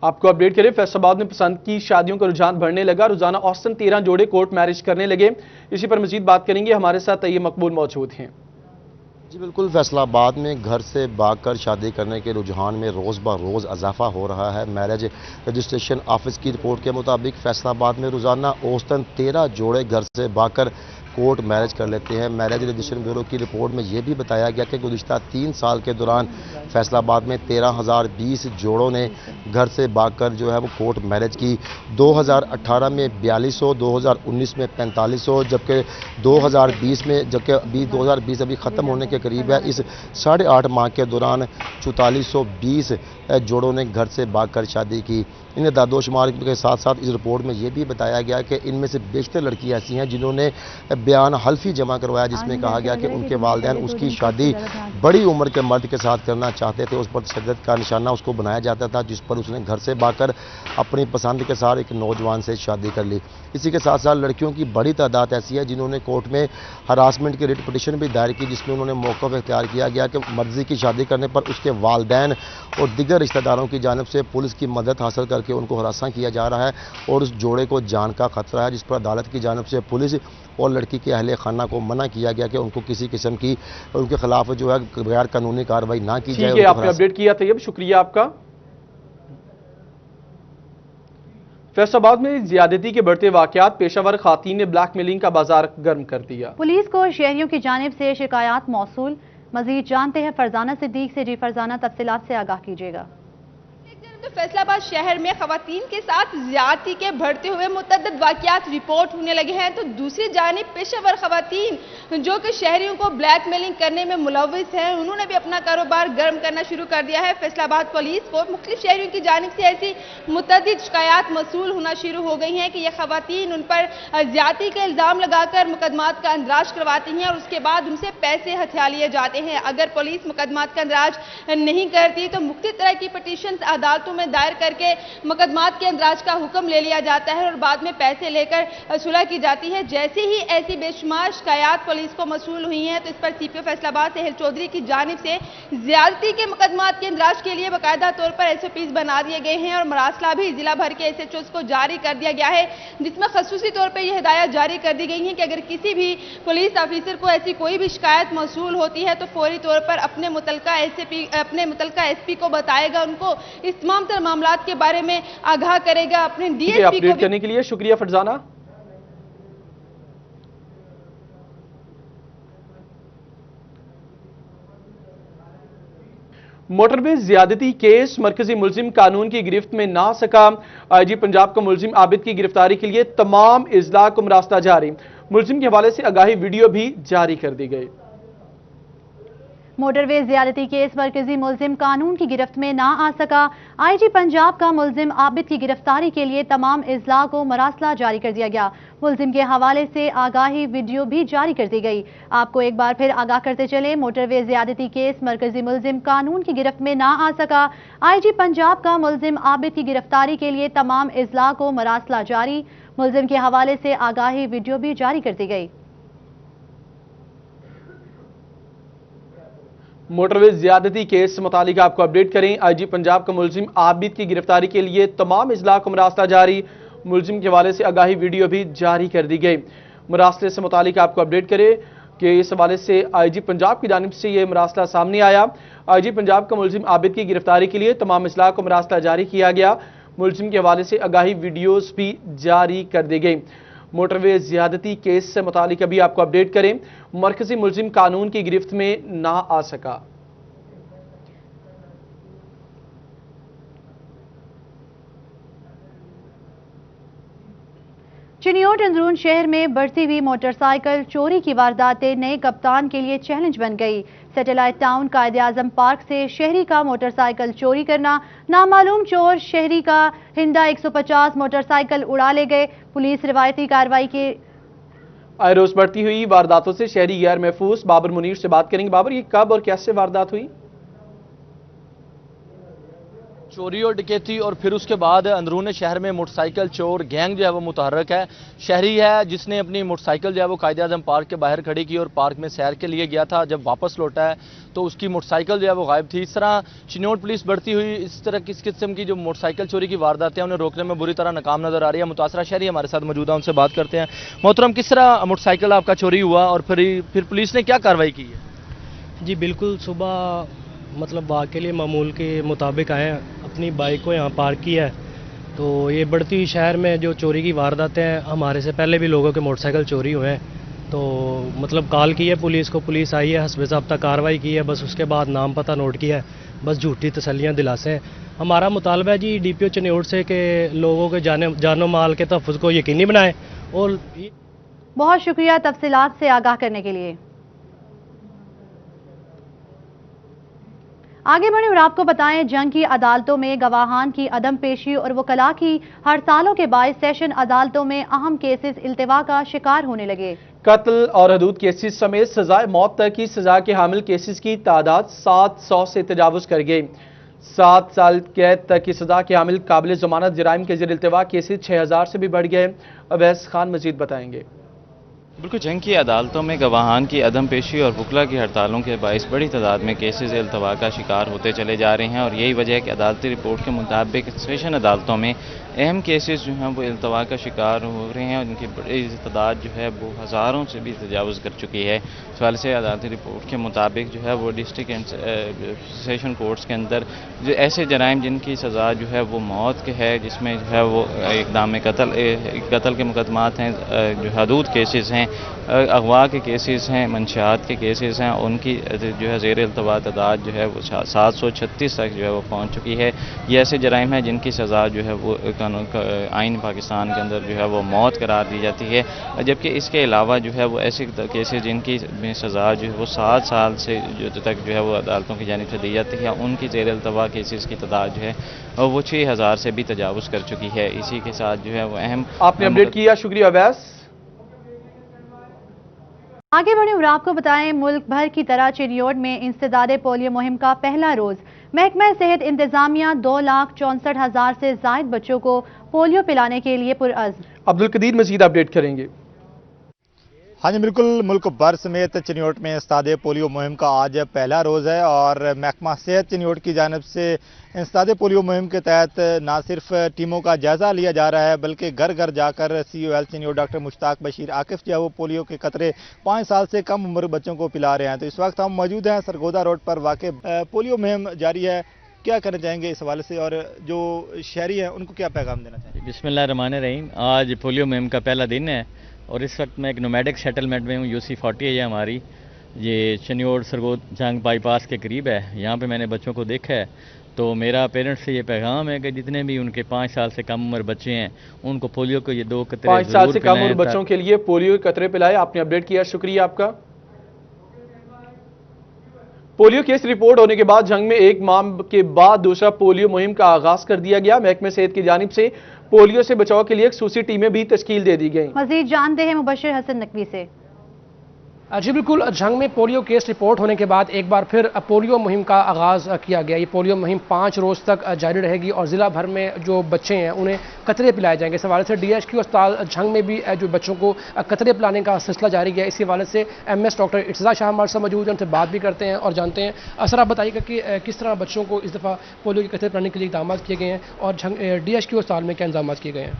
आपको अपडेट करें, फैसलाबाद में पसंद की शादियों का रुझान बढ़ने लगा। रोजाना औसतन 13 जोड़े कोर्ट मैरिज करने लगे। इसी पर मजीद बात करेंगे, हमारे साथ तैयब मकबूल मौजूद हैं। जी बिल्कुल, फैसलाबाद में घर से भागकर शादी करने के रुझान में रोज़ ब रोज़ इजाफा हो रहा है। मैरिज रजिस्ट्रेशन ऑफिस की रिपोर्ट के मुताबिक फैसलाबाद में रोज़ाना औसतन 13 जोड़े घर से भागकर कोर्ट मैरिज कर लेते हैं। मैरिज रजिस्ट्रेशन ब्यूरो की रिपोर्ट में यह भी बताया गया कि गुज़िश्ता 3 साल के दौरान फैसलाबाद में 13,020 जोड़ों ने घर से भागकर जो है वो कोर्ट मैरिज की। 2018 में 4200, 2019 में 4500, जबकि 2020 में अभी 2020 अभी ख़त्म होने के करीब है। इस 8.5 माह के दौरान 4420 जोड़ों ने घर से भागकर शादी की। इन दादोशुमार के साथ साथ इस रिपोर्ट में यह भी बताया गया कि इनमें से बेशतर लड़कियां ऐसी हैं जिन्होंने बयान हल्फी जमा करवाया, जिसमें कहा गया कि उनके वालिदैन उसकी शादी बड़ी उम्र के मर्द के साथ करना चाहते थे। उस पर तशद्दुद का निशाना उसको बनाया जाता था, जिस पर उसने घर से भागकर अपनी पसंद के साथ एक नौजवान से शादी कर ली। इसी के साथ साथ लड़कियों की बड़ी तादाद ऐसी है जिन्होंने कोर्ट में हरासमेंट की रिट पिटिशन भी दायर की, जिसमें उन्होंने मौक़िफ़ इख्तियार किया गया कि मर्जी की शादी करने पर उसके वालिदैन और दिगर रिश्तेदारों की जानिब से पुलिस की मदद हासिल करके उनको हरासा किया जा रहा है और उस जोड़े को जान का खतरा है, जिस पर अदालत की जानिब से पुलिस और लड़की के अहले खाना को मना किया गया कि उनको किसी किस्म की उनके खिलाफ जो है गैर कानूनी कार्रवाई ना की जाए। आपने अपडेट किया तैयब, शुक्रिया आपका। फैसलाबाद में ज्यादती के बढ़ते वाकयात, पेशावर खातून ने ब्लैकमेलिंग का बाजार गर्म कर दिया। पुलिस को शहरियों की जानिब से शिकायत मौसूल। मजीद जानते हैं फरजाना सिद्दीक से। जी फरजाना, तफसीलात से आगाह कीजिएगा। तो फैसलाबाद शहर में खवातीन के साथ ज्यादती के बढ़ते हुए मुतअद्दिद वाकयात रिपोर्ट होने लगे हैं, तो दूसरी जानिब पेशेवर खवातीन जो कि शहरियों को ब्लैकमेलिंग करने में मुलव्विस हैं, उन्होंने भी अपना कारोबार गर्म करना शुरू कर दिया है। फैसलाबाद पुलिस को मुख्तलिफ शहरियों की जानिब से ऐसी मुतअद्दिद शिकायत मौसूल होना शुरू हो गई हैं कि यह खवातीन उन पर ज्यादती का इल्ज़ाम लगाकर मुकदमात का अंदराज करवाती हैं और उसके बाद उनसे पैसे हथिया लिए जाते हैं। अगर पुलिस मुकदमात का अंदराज नहीं करती तो मुख्तलिफ तरह की पिटीशन अदालतों में दायर करके मुकदमात के अंदराज का हुक्म ले लिया जाता है और बाद में पैसे लेकर सुलह की जाती है। जैसे ही ऐसी बेशुमार शिकायत पुलिस को मौसूल हुई हैं, तो इस पर सीपीओ फैसलाबाद सहल चौधरी की जानिब से ज्यादती के मुकदमात के अंदराज के लिए बाकायदा तौर पर एसओपीज बना दिए गए हैं और मरासला भी जिला भर के एसएचओज को जारी कर दिया गया है, जिसमें खसूसी तौर पर यह हिदायत जारी कर दी गई है कि अगर किसी भी पुलिस ऑफिसर को ऐसी कोई भी शिकायत मौसूल होती है तो फौरी तौर पर अपने मुतलका एसपी को बताएगा, उनको इस तमाम तरह मामलात के बारे में आगाह करेगा। अपने डीएसपी को अपडेट करने के लिए शुक्रिया फरजाना। मोटरवे ज्यादती केस, मरकजी मुलजिम कानून की गिरफ्त में ना सका। आईजी पंजाब का मुलजिम आबिद की गिरफ्तारी के लिए तमाम इजला को मरासला जारी। मुलजिम के हवाले से आगाही वीडियो भी जारी कर दी गई। मोटरवे ज्यादती केस, मरकजी मुलजिम कानून की गिरफ्त में ना आ सका। आईजी पंजाब का मुलजिम आबिद की गिरफ्तारी के लिए तमाम इजला को मरासला जारी कर दिया गया। मुलजिम के हवाले से आगाही वीडियो भी जारी कर दी गई। आपको एक बार फिर आगाह करते चले, मोटरवे ज्यादती केस, मरकजी मुलजिम कानून की गिरफ्त में ना आ सका। आईजी पंजाब का मुलजिम आबिद की गिरफ्तारी के लिए तमाम इजला को मरासला जारी। मुलजिम के हवाले से आगाही वीडियो भी जारी कर दी गई। मोटरवे ज्यादती केस से मुतालिक आपको अपडेट करें। आईजी पंजाब का मुलजिम आबिद की गिरफ्तारी के लिए तमाम इजला को मरासला जारी। मुलजिम के हवाले से आगाही वीडियो भी जारी कर दी गई। मरासले से मुतालिक आपको अपडेट करें कि इस हवाले से आईजी पंजाब की जानिब से यह मरासला सामने आया। आईजी पंजाब का मुलजिम आबिद की गिरफ्तारी के लिए तमाम इजला को मरासला जारी किया गया। मुलजिम के हवाले से आगाही वीडियोज भी जारी कर दी गई। मोटरवे ज्यादती केस से मुतालिक अभी आपको अपडेट करें, मरकजी मुलजिम कानून की गिरफ्त में ना आ सका। चिन्योट अंदरून शहर में बढ़ती हुई मोटरसाइकिल चोरी की वारदातें नए कप्तान के लिए चैलेंज बन गई। सैटेलाइट टाउन कायदे-आज़म पार्क से शहरी का मोटरसाइकिल चोरी करना, नामालूम चोर शहरी का हिंडा 150 मोटरसाइकिल उड़ा ले गए। पुलिस रिवायती कार्रवाई के आए रोज बढ़ती हुई वारदातों से शहरी गैर महफूज बाबर मुनीर से बात करेंगे। बाबर, ये कब और कैसे वारदात हुई? चोरी और डकैती और फिर उसके बाद अंदरून शहर में मोटरसाइकिल चोर गैंग जो है वो मुतहर्रक है। शहरी है जिसने अपनी मोटरसाइकिल जो है वो कायदे-आज़म पार्क के बाहर खड़ी की और पार्क में सैर के लिए गया था। जब वापस लौटा है तो उसकी मोटरसाइकिल जो है वो गायब थी। इस तरह चिन्योट पुलिस बढ़ती हुई इस तरह किस किस्म की जो मोटरसाइकिल चोरी की वारदातें हैं उन्हें रोकने में बुरी तरह नाकाम नजर आ रही है। मुतासरा शहरी हमारे साथ मौजूद है, उनसे बात करते हैं। मोहतरम, किस तरह मोटरसाइकिल आपका चोरी हुआ और फिर पुलिस ने क्या कार्रवाई की है? जी बिल्कुल, सुबह मतलब बाग के लिए मामूल के मुताबिक आए, अपनी बाइक को यहाँ पार्क किया है। तो ये बढ़ती हुई शहर में जो चोरी की वारदातें हैं, हमारे से पहले भी लोगों के मोटरसाइकिल चोरी हुए हैं। तो मतलब कॉल की है पुलिस को, पुलिस आई है, हस्बे ज़ाब्ता कार्रवाई की है, बस उसके बाद नाम पता नोट किया है, बस झूठी तसल्लियाँ दिलासे हैं। हमारा मुतालबा है जी DPO चिन्योट से कि लोगों के जानो माल के तहफ़्फ़ुज़ को यकीनी बनाएं। और बहुत शुक्रिया तफसीलात से आगाह करने के लिए। आगे बढ़े और आपको बताएं, जंग की अदालतों में गवाहान की अदम पेशी और वकला की हड़तालों के बायस सेशन अदालतों में अहम केसेस इल्तिवा का शिकार होने लगे। कत्ल और हदूद केसेस समेत सजाए मौत तक की सजा के हामिल केसेस की तादाद 700 से तजावुज कर गई। 7 साल कैद तक की सजा के हामिल काबिल जमानत जराइम के ज़ेर इल्तिवा केसेस 6000 से भी बढ़ गए। अवैस खान मजीद बताएंगे। बिल्कुल, जंग की अदालतों में गवाहान की अदम पेशी और वकला की हड़तालों के बायस बड़ी तादाद में केसेस इल्तवा का शिकार होते चले जा रहे हैं और यही वजह है कि अदालती रिपोर्ट के मुताबिक सेशन अदालतों में अहम केसेस जो हैं वो इल्तवा का शिकार हो रहे हैं और उनकी बड़ी तादाद जो है वो हज़ारों से भी तजावुज़ कर चुकी है। इस वाले से अदालती रिपोर्ट के मुताबिक जो है वो डिस्ट्रिक्ट एंड सेशन कोर्ट्स के अंदर जो ऐसे जराइम जिनकी सज़ा जो है वो मौत के है, जिसमें जो है वो इक़दाम कत्ल के मुकदमात हैं, जो हदूद केसेस हैं, अगवा के केसेस हैं, मंशियात के केसेस हैं, उनकी जो है ज़ेर इल्तवा तादाद जो है वो 736 तक जो है वो पहुँच चुकी है। ये ऐसे जराइम हैं जिनकी सज़ा जो है वो आइन पाकिस्तान के अंदर जो है वो मौत करार दी जाती है, जबकि इसके अलावा जो है वो ऐसे केसेस जिनकी सज़ा जो है वो 7 साल से जो तक जो है वो अदालतों की जानिब से दी जाती है, उनकी ज़ेर इल्तवा केसेस की तादाद जो है वो 6000 से भी तजावुज़ कर चुकी है। इसी के साथ जो है वो अहम आपने अपडेट किया, शुक्रिया अवैस। आगे बढ़े और आपको बताएं, मुल्क भर की तरह चिन्योट में इंसदादे पोलियो मुहिम का पहला रोज महकमा सेहत इंतजामिया 2,64,000 से जायद बच्चों को पोलियो पिलाने के लिए पुरअज़्म। अब्दुल कदीर मजीद अपडेट करेंगे। हाँ जी बिल्कुल, मुल्क भर समेत चिन्योट में इंसदादे पोलियो मुहिम का आज पहला रोज़ है और महकमा सेहत चिन्योट की जानिब से इंसदादे पोलियो मुहिम के तहत ना सिर्फ टीमों का जायज़ा लिया जा रहा है बल्कि घर घर जाकर COL चिन्योट डॉक्टर मुश्ताक बशीर आकिफ जो है वो पोलियो के कतरे 5 साल से कम उम्र बच्चों को पिला रहे हैं। तो इस वक्त हम मौजूद हैं सरगोदा रोड पर वाक़े पोलियो मुहिम जारी है, क्या करना चाहेंगे इस हवाले से और जो शहरी हैं उनको क्या पैगाम देना चाहेंगे? बिस्मिल्लाहिर्रहमानिर्रहीम। आज पोलियो मुहिम का पहला दिन है और इस वक्त मैं एक नोमैडिक सेटलमेंट में हूँ। UC40 है हमारी, ये चिन्योट सरगोद जंग बाईपास के करीब है। यहाँ पे मैंने बच्चों को देखा है, तो मेरा पेरेंट्स से ये पैगाम है कि जितने भी उनके 5 साल से कम उम्र बच्चे हैं उनको पोलियो को ये 2 कतरे 5 साल से कम उम्र बच्चों के लिए पोलियो के कतरे पिलाए। आपने अपडेट किया, शुक्रिया आपका। पोलियो केस रिपोर्ट होने के बाद जंग में एक माह के बाद दूसरा पोलियो मुहिम का आगाज कर दिया गया। महकमे सेहत की जानिब से पोलियो से बचाव के लिए खसूसी टीमें भी तश्कील दे दी गई। मजीद जानते हैं मुबशिर हसन नकवी से। जी बिल्कुल, जंग में पोलियो केस रिपोर्ट होने के बाद एक बार फिर पोलियो मुहिम का आगाज़ किया गया। ये पोलियो मुहिम 5 रोज़ तक जारी रहेगी और ज़िला भर में जो बच्चे हैं उन्हें कतरे पिलाए जाएंगे। इस हवाले से DHQ अस्पताल जंग में भी जो बच्चों को कतरे पिलाने का सिलसिला जारी है। इसी हवाले से MS डॉक्टर इर्तिज़ा शाह हमारे साथ मौजूद हैं, उनसे बात भी करते हैं और जानते हैं। सर, आप बताइएगा कि किस तरह बच्चों को इस दफ़ा पोलियो के कतरे पिलाने के लिए इक़दाम किए गए हैं और DHQ अस्पताल में क्या इंतजाम किए गए हैं?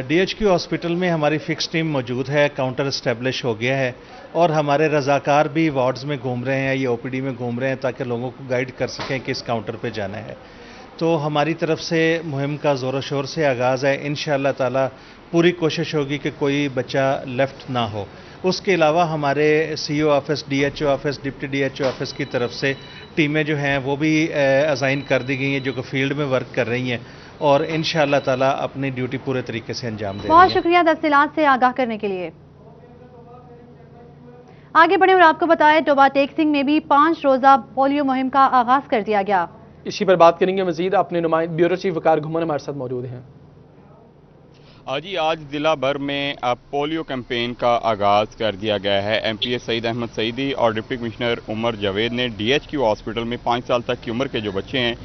DHQ हॉस्पिटल में हमारी फिक्स टीम मौजूद है, काउंटर इस्टेब्लिश हो गया है और हमारे रज़ाकार भी वार्ड्स में घूम रहे हैं, ये OPD में घूम रहे हैं ताकि लोगों को गाइड कर सकें किस काउंटर पे जाना है। तो हमारी तरफ से मुहिम का ज़ोर शोर से आगाज़ है। इंशाअल्लाह ताला पूरी कोशिश होगी कि कोई बच्चा लेफ़्ट ना हो। उसके अलावा हमारे CO office, DHO office, deputy DHO office की तरफ से टीमें जो हैं वो भी असाइन कर दी गई हैं, जो कि फील्ड में वर्क कर रही हैं और इंशाअल्लाह ताला अपनी ड्यूटी पूरे तरीके से अंजाम दे रही हैं। बहुत शुक्रिया तफसीलात से आगाह करने के लिए। आगे बढ़े और आपको बताएं, टोबा टेक सिंह में भी 5 रोज़ा पोलियो मुहिम का आगाज कर दिया गया। इसी पर बात करेंगे मजीद, अपने नुमाइंदे ब्यूरो चीफ वकार घुमन हमारे साथ मौजूद हैं। जी आज ज़िला भर में पोलियो कैंपेन का आगाज़ कर दिया गया है। एमपीए सईद अहमद सईदी और डिप्टी कमिश्नर उमर जावेद ने डीएचक्यू हॉस्पिटल में 5 साल तक की उम्र के जो बच्चे हैं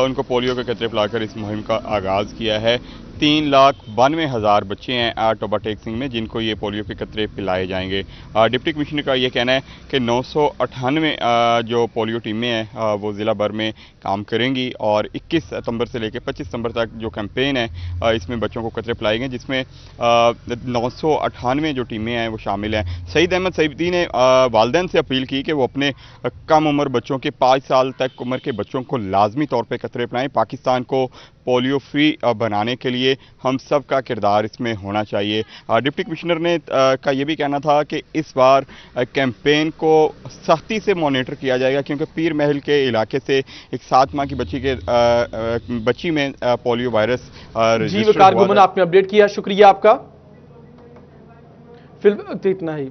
उनको पोलियो के कतरे पिलाकर इस मुहिम का आगाज़ किया है। 3,92,000 बच्चे हैं टोबा टेक सिंह में जिनको ये पोलियो के कतरे पिलाए जाएंगे। डिप्टी कमिश्नर का ये कहना है कि 998 जो पोलियो टीमें हैं वो ज़िला भर में काम करेंगी और 21 सितंबर से लेकर 25 सितंबर तक जो कैंपेन है इसमें बच्चों को कतरे पिलाएंगे, जिसमें 998 जो टीमें हैं वो शामिल हैं। सईद अहमद सईदी ने वालिदैन से अपील की कि वो अपने कम उम्र बच्चों के 5 साल तक उम्र के बच्चों को लाजमी तौर पर कतरे पिलाएँ। पाकिस्तान को पोलियो फ्री बनाने के लिए हम सब का किरदार इसमें होना चाहिए। डिप्टी कमिश्नर ने का ये भी कहना था कि इस बार कैंपेन को सख्ती से मॉनिटर किया जाएगा क्योंकि पीर महल के इलाके से एक 7 माह की बच्ची में पोलियो वायरस जी वकार घुमन आपने अपडेट किया, शुक्रिया आपका। फिल्म इतना ही।